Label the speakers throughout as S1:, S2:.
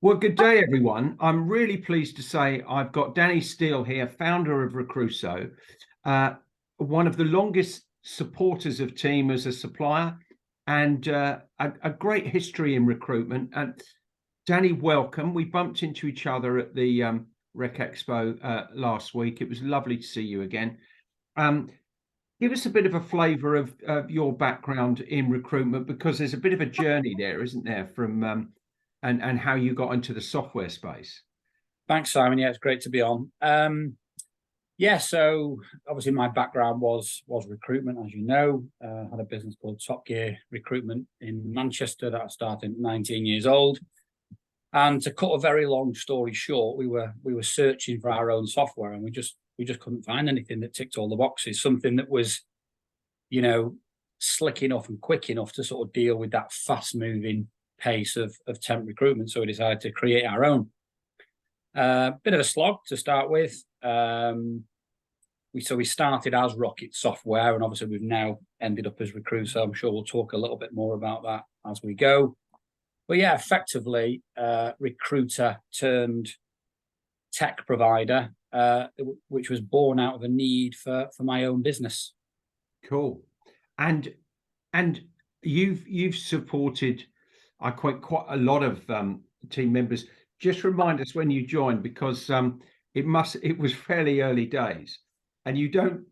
S1: Well, good day, everyone. I'm really pleased to say I've got Danny Steele here, founder of Recruso, uh, one of the longest supporters of Team as a supplier, and a great history in recruitment. And Danny, welcome. We bumped into each other at the Rec Expo last week. It was lovely to see you again. Um, Give us a bit of a flavour of your background in recruitment, because there's a bit of a journey there, isn't there, from and how you got into the software space.
S2: Thanks, Simon. Yeah, it's great to be on. Yeah, so obviously my background was recruitment, as you know. Had a business called Top Gear Recruitment in Manchester that I started at 19 years old. And to cut a very long story short, we were searching for our own software, and we just couldn't find anything that ticked all the boxes. Something that was, slick enough and quick enough to sort of deal with that fast moving pace of temp recruitment. So we decided to create our own. Bit of a slog to start with. We started as Rocket Software, and obviously we've now ended up as Recruso. I'm sure we'll talk a little bit more about that as we go. But yeah, effectively, recruiter turned tech provider, which was born out of a need for my own business.
S1: Cool. And you've supported quite a lot of team members. Just remind us when you joined, because it was fairly early days, and you don't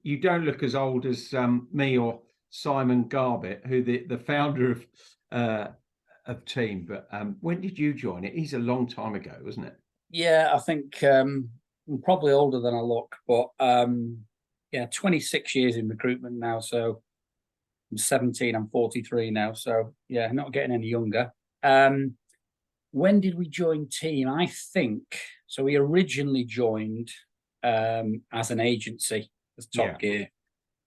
S1: look as old as me or Simon Garbett, who the founder of Team. But when did you join it? He's a long time ago, wasn't it?
S2: Yeah, I think I'm probably older than I look, but 26 years in recruitment now. So I'm 17, I'm 43 now. So yeah, not getting any younger. When did we join Team? I think so. We originally joined as an agency, as Top Gear,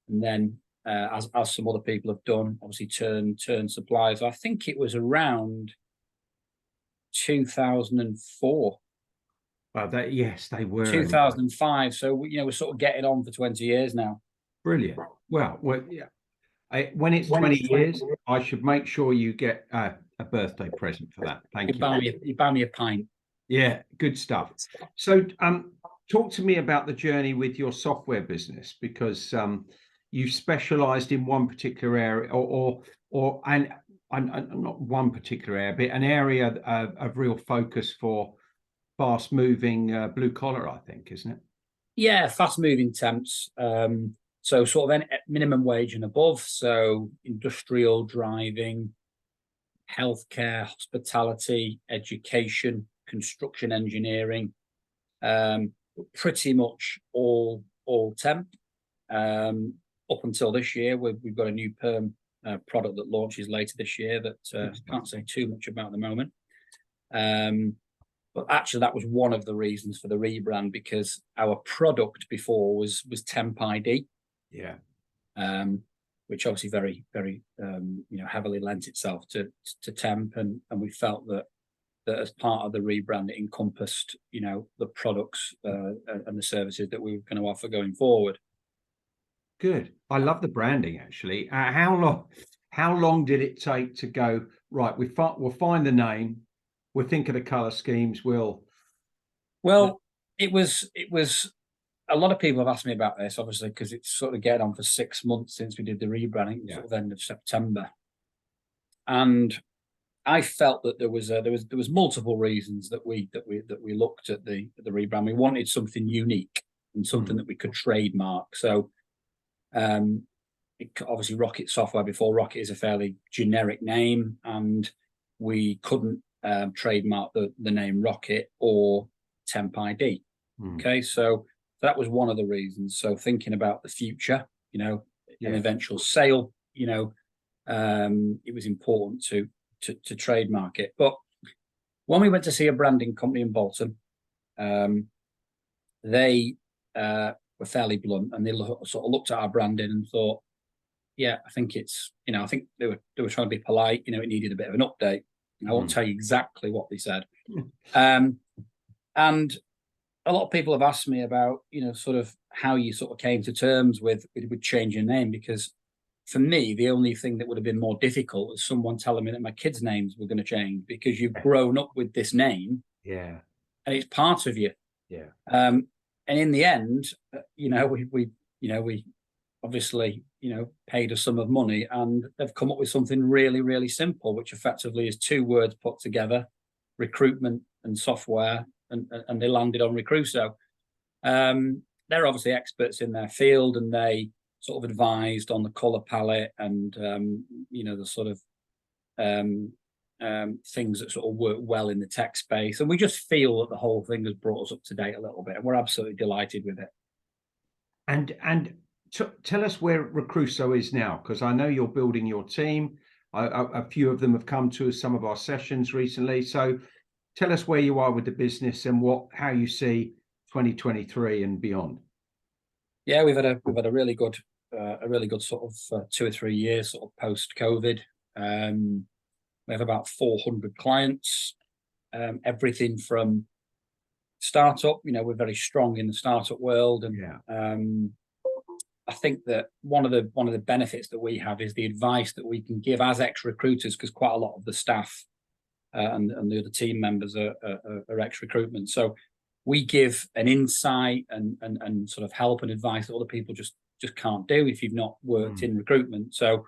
S2: and then as some other people have done, obviously turn suppliers. I think it was around 2004.
S1: Well, yes, they were
S2: 2005. So we're sort of getting on for 20 years now.
S1: Brilliant. Well, yeah. When it's 20 years, I should make sure you get a birthday present for that. Thank you.
S2: You buy me a pint.
S1: Yeah, good stuff. So, talk to me about the journey with your software business, because you specialised in one particular area, and not one particular area, but an area of real focus for fast-moving blue collar, I think, isn't it?
S2: Yeah, fast-moving temps. So sort of minimum wage and above. So industrial, driving, healthcare, hospitality, education, construction, engineering, pretty much all temp. Up until this year, we've got a new perm product that launches later this year that I can't say too much about at the moment. But actually, that was one of the reasons for the rebrand, because our product before was Temp ID.
S1: Yeah.
S2: Which obviously very, very, heavily lent itself to temp, and we felt that as part of the rebrand, it encompassed, the products and the services that we were going to offer going forward.
S1: Good. I love the branding, actually. How long did it take to go, right, we'll find the name, we'll think of the color schemes, Well,
S2: it was a lot of people have asked me about this, obviously, because it's sort of getting on for 6 months since we did the rebranding, sort of end of September. And I felt that there was multiple reasons that we looked at the rebrand. We wanted something unique and something that we could trademark. So obviously Rocket Software before Rocket is a fairly generic name, and we couldn't trademark the name Rocket or Temp ID. Okay, so that was one of the reasons. So thinking about the future, an eventual sale, it was important to trademark it. But when we went to see a branding company in Bolton, they were fairly blunt, and they sort of looked at our branding and thought, yeah, I think it's, I think they were trying to be polite, it needed a bit of an update. I won't tell you exactly what they said. And a lot of people have asked me about, sort of how you sort of came to terms with changing name, because for me, the only thing that would have been more difficult is someone telling me that my kids' names were going to change, because you've grown up with this name.
S1: Yeah.
S2: and it's part of you.
S1: Yeah.
S2: And in the end, we obviously, paid a sum of money, and they've come up with something really, really simple, which effectively is two words put together: recruitment and software, and they landed on Recruso. They're obviously experts in their field, and they sort of advised on the color palette and the sort of things that sort of work well in the tech space. And we just feel that the whole thing has brought us up to date a little bit, and we're absolutely delighted with it.
S1: And tell us where Recruso is now, because I know you're building your team. A few of them have come to some of our sessions recently. So tell us where you are with the business and how you see 2023 and beyond.
S2: Yeah, we've had a really good sort of 2 or 3 years sort of post COVID. We have about 400 clients, everything from startup. We're very strong in the startup world, and I think that one of the benefits that we have is the advice that we can give as ex-recruiters, because quite a lot of the staff and the other team members are ex-recruitment. So we give an insight and sort of help and advice that other people just can't do if you've not worked in recruitment. So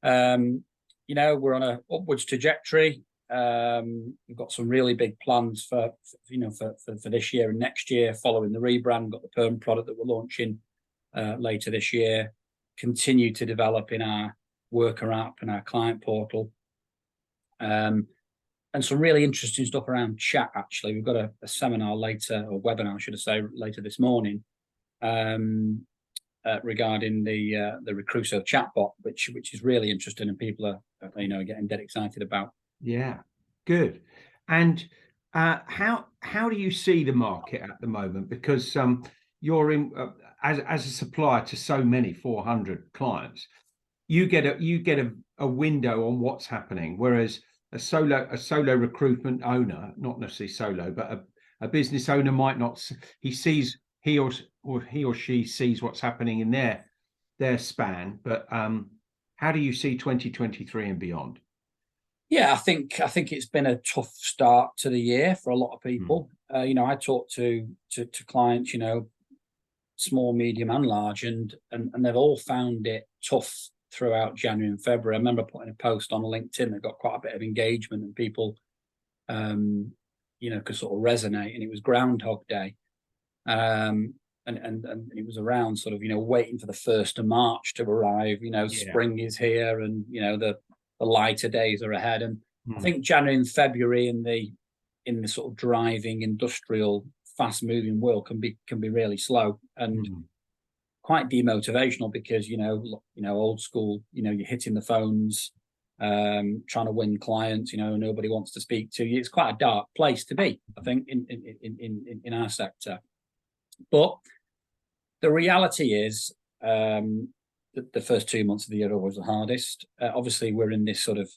S2: we're on a upwards trajectory. We've got some really big plans for this year and next year, following the rebrand. We've got the perm product that we're launching later this year. Continue to develop in our worker app and our client portal. And some really interesting stuff around chat. Actually, we've got a seminar later, or webinar, should I say, later this morning, regarding the Recruso chatbot, which is really interesting, and people are getting dead excited about.
S1: Yeah, good. And how do you see the market at the moment? Because you're in as a supplier to so many 400 clients, you get a window on what's happening, whereas a solo recruitment owner, not necessarily solo, but a business owner might not. He or she sees what's happening in their span. But how do you see 2023 and beyond?
S2: Yeah, I think it's been a tough start to the year for a lot of people. I talk to clients, small, medium, and large, and they've all found it tough throughout January and February. I remember putting a post on LinkedIn that got quite a bit of engagement, and people, could sort of resonate. And it was Groundhog Day, and it was around sort of waiting for the 1st of March to arrive. Spring is here, and the lighter days are ahead. And I think January and February in the sort of driving, industrial, fast-moving world can be really slow and quite demotivational, because old school, you're hitting the phones, trying to win clients. Nobody wants to speak to you. It's quite a dark place to be, I think, in our sector. But the reality is, the first 2 months of the year are always the hardest. Obviously, we're in this sort of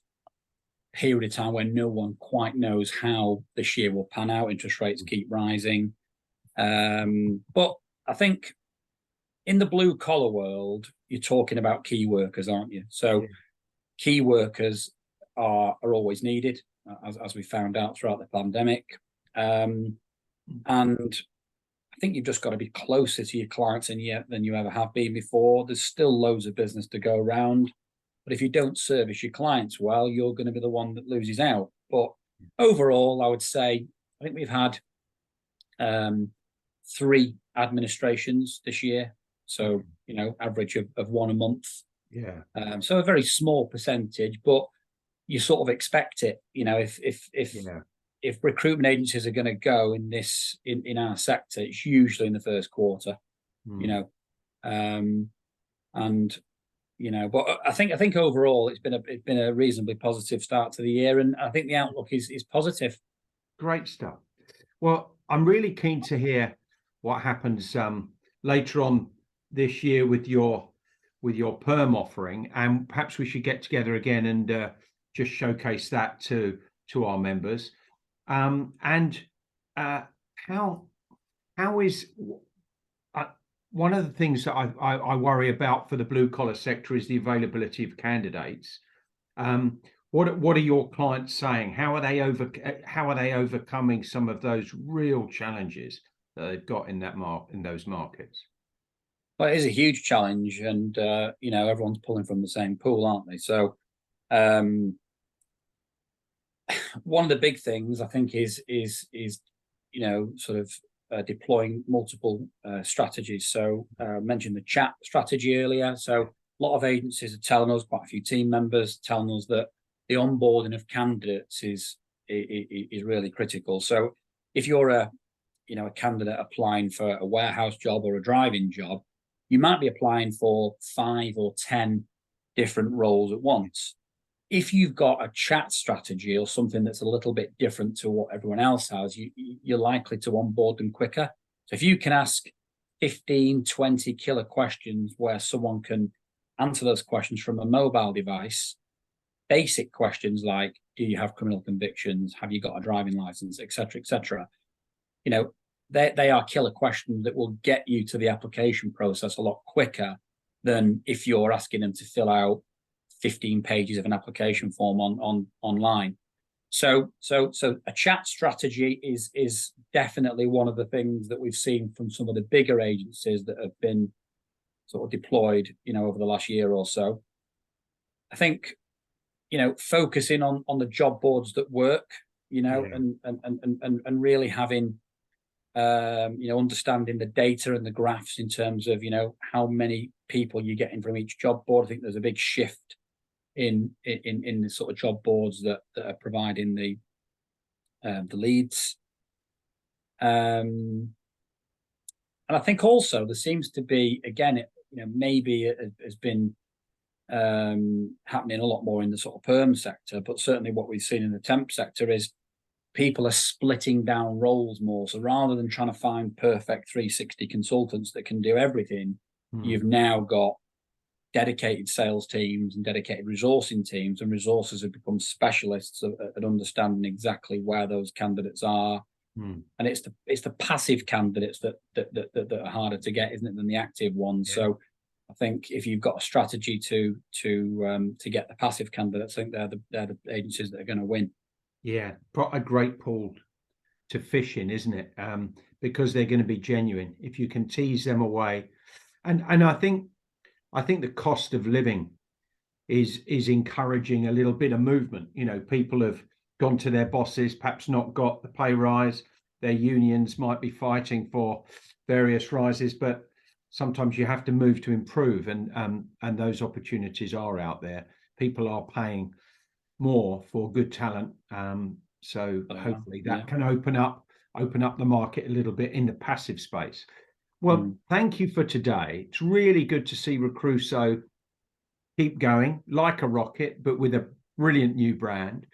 S2: period of time where no one quite knows how this year will pan out. Interest rates keep rising. But I think in the blue collar world, you're talking about key workers, aren't you? So key workers are always needed, as we found out throughout the pandemic. And I think you've just got to be closer to your clients than you ever have been before. There's still loads of business to go around, but if you don't service your clients well, you're going to be the one that loses out. But overall, I would say I think we've had 3 administrations this year, so average of 1 a month. So a very small percentage, but you sort of expect it. If recruitment agencies are going to go in our sector, it's usually in the first quarter. But I think overall it's been a reasonably positive start to the year, and I think the outlook is positive.
S1: Great stuff. Well, I'm really keen to hear what happens later on this year with your perm offering, and perhaps we should get together again and just showcase that to our members. How is one of the things that I worry about for the blue collar sector is the availability of candidates. What are your clients saying? How are they overcoming some of those real challenges that they've got in those markets?
S2: Well, it is a huge challenge, and you know, everyone's pulling from the same pool, aren't they? So um, one of the big things I think is you know, sort of deploying multiple strategies. So I mentioned the chat strategy earlier. So a lot of agencies are telling us, quite a few team members telling us, that the onboarding of candidates is really critical. So if you're a candidate applying for a warehouse job or a driving job, you might be applying for 5 or 10 different roles at once. If you've got a chat strategy or something that's a little bit different to what everyone else has, you're likely to onboard them quicker. So if you can ask 15, 20 killer questions where someone can answer those questions from a mobile device, basic questions like, do you have criminal convictions? Have you got a driving license, et cetera, you know, they are killer questions that will get you to the application process a lot quicker than if you're asking them to fill out 15 pages of an application form online. So a chat strategy is definitely one of the things that we've seen from some of the bigger agencies that have been sort of deployed, you know, over the last year or so. I think, you know, focusing on the job boards that work, you know, and really having you know, understanding the data and the graphs in terms of, you know, how many people you're getting from each job board. I think there's a big shift in the sort of job boards that are providing the leads. And I think also there seems to be, again, you know, maybe it has been happening a lot more in the sort of perm sector, but certainly what we've seen in the temp sector is people are splitting down roles more. So rather than trying to find perfect 360 consultants that can do everything, you've now got dedicated sales teams and dedicated resourcing teams, and resources have become specialists at understanding exactly where those candidates are. And it's the passive candidates that are harder to get, isn't it, than the active ones? Yeah. So I think if you've got a strategy to get the passive candidates, I think they're the agencies that are going to win.
S1: Yeah, a great pool to fish in, isn't it? Because they're going to be genuine. If you can tease them away, and I think the cost of living is encouraging a little bit of movement. You know, people have gone to their bosses, perhaps not got the pay rise. Their unions might be fighting for various rises, but sometimes you have to move to improve, and those opportunities are out there. People are paying more for good talent, so hopefully that can open up the market a little bit in the passive space. Well, thank you for today. It's really good to see Recruso keep going like a rocket, but with a brilliant new brand.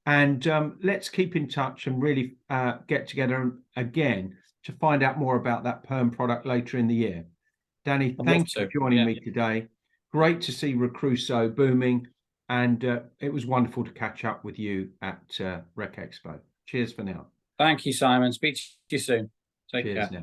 S1: And let's keep in touch and really get together again to find out more about that perm product later in the year. Danny, thanks for joining me today. Great to see Recruso booming. And it was wonderful to catch up with you at Rec Expo. Cheers for now.
S2: Thank you, Simon. Speak to you soon. Take care.
S1: Cheers now.